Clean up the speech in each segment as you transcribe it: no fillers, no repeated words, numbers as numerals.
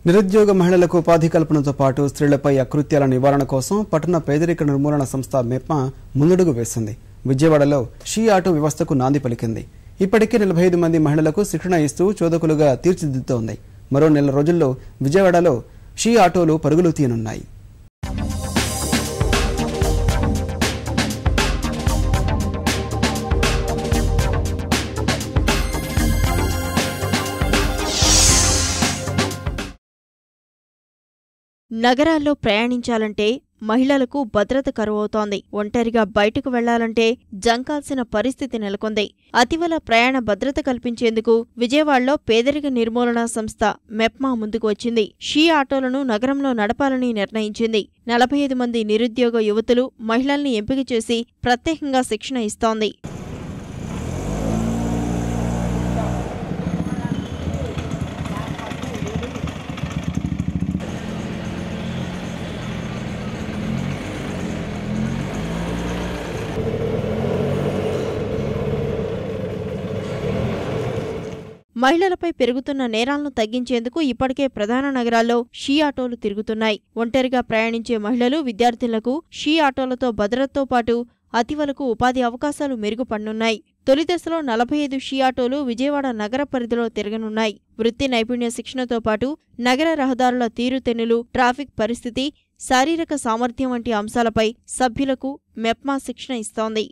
నిరుద్యోగ మహిళలకు ఉపాధి కల్పనతో పాటు స్త్రీలపై అకృత్యాల నివారణ కోసం పట్టణ పేదరిక నిర్మూలన సంస్థ మెప్మా ముందడుగు వేసింది. విజయవాడలో షీ ఆటో వ్యవస్థకు నాంది పలికింది. ఇప్పటికే 45 మంది మహిళలకు శిక్షణ ఇస్తూ చోదకులుగా తీర్చిదిద్దుతోంది. మరో నెల రోజుల్లో విజయవాడలో షీ ఆటోలు పరుగులు తీయనున్నాయి. నగరాల్లో ప్రయాణించాలంటే మహిళలకు భద్రత కరువవుతోంది. ఒంటరిగా బయటకు వెళ్లాలంటే జంకాల్సిన పరిస్థితి నెలకొంది. అతివల ప్రయాణ భద్రత కల్పించేందుకు విజయవాడలో పేదరిక నిర్మూలన సంస్థ మెప్మా ముందుకు వచ్చింది. షీ ఆటోలను నగరంలో నడపాలని నిర్ణయించింది. 45 మంది నిరుద్యోగ యువతులు, మహిళల్ని ఎంపిక చేసి ప్రత్యేకంగా శిక్షణ ఇస్తోంది. మహిళలపై పెరుగుతున్న నేరాలను తగ్గించేందుకు ఇప్పటికే ప్రధాన నగరాల్లో షీ ఆటోలు తిరుగుతున్నాయి. ఒంటరిగా ప్రయాణించే మహిళలు, విద్యార్థులకు షీ ఆటోలతో భద్రతతో పాటు అతివలకు ఉపాధి అవకాశాలు మెరుగుపడనున్నాయి. తొలి దశలో 45 షీ ఆటోలు విజయవాడ నగర పరిధిలో తిరగనున్నాయి. వృత్తి నైపుణ్య శిక్షణతో పాటు నగర రహదారుల తీరుతెన్నులు, ట్రాఫిక్ పరిస్థితి, శారీరక సామర్థ్యం వంటి అంశాలపై సభ్యులకు మెప్మా శిక్షణ ఇస్తోంది.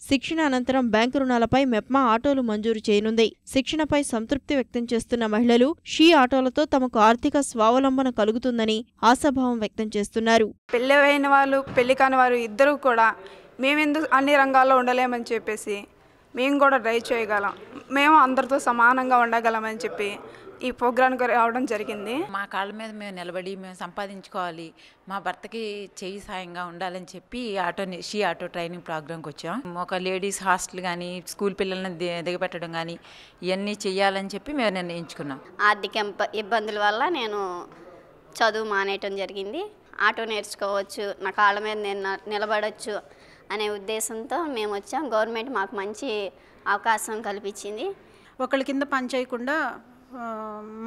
శిక్షణ అనంతరం బ్యాంకు రుణాలపై మెప్మా ఆటోలు మంజూరు చేయనుంది. శిక్షణపై సంతృప్తి వ్యక్తం చేస్తున్న మహిళలు షీ ఆటోలతో తమకు ఆర్థిక స్వావలంబన కలుగుతుందని ఆశాభావం వ్యక్తం చేస్తున్నారు. పెళ్ళైన వాళ్ళు, పెళ్లి కాని వారు ఇద్దరు కూడా మేమెందుకు అన్ని రంగాల్లో ఉండలేమని చెప్పేసి మేము కూడా డ్రైవ్ చేయగలం, మేము అందరితో సమానంగా ఉండగలమని చెప్పి ఈ ప్రోగ్రాంకి రావడం జరిగింది. మా కాళ్ళ మీద మేము నిలబడి మేము సంపాదించుకోవాలి, మా భర్తకి చేయి సాయంగా ఉండాలని చెప్పి షీ ఆటో ట్రైనింగ్ ప్రోగ్రాంకి వచ్చాం. ఒక లేడీస్ హాస్టల్ కానీ, స్కూల్ పిల్లల్ని దిగబెట్టడం కానీ ఇవన్నీ చెయ్యాలని చెప్పి మేము నిర్ణయించుకున్నాం. ఆర్థిక ఇబ్బందుల వల్ల నేను చదువు మానేయటం జరిగింది. ఆటో నేర్చుకోవచ్చు, నా కాళ్ళ మీద నేను నిలబడవచ్చు అనే ఉద్దేశంతో మేము వచ్చాం. గవర్నమెంట్ మాకు మంచి అవకాశం కల్పించింది. ఒకళ్ళ కింద పని చేయకుండా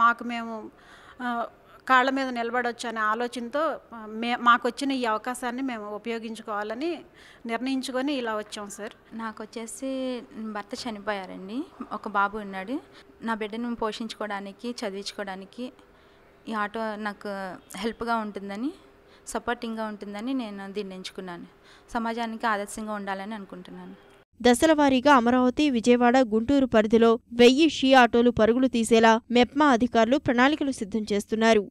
మాకు మేము కాళ్ళ మీద నిలబడవచ్చు అనే ఆలోచనతో మాకు వచ్చిన ఈ అవకాశాన్ని మేము ఉపయోగించుకోవాలని నిర్ణయించుకొని ఇలా వచ్చాం సార్. నాకు వచ్చేసి భర్త చనిపోయారండి, ఒక బాబు ఉన్నాడు. నా బిడ్డను పోషించుకోవడానికి, చదివించుకోవడానికి ఈ ఆటో నాకు హెల్ప్గా ఉంటుందని, సపోర్టింగ్గా ఉంటుందని నేను దీన్ని ఎంచుకున్నాను. సమాజానికి ఆదర్శంగా ఉండాలని అనుకుంటున్నాను. దశలవారీగా అమరావతి, విజయవాడ, గుంటూరు పరిధిలో 1000 షీ ఆటోలు పరుగులు తీసేలా మెప్మా అధికారులు ప్రణాళికలు సిద్ధం చేస్తున్నారు.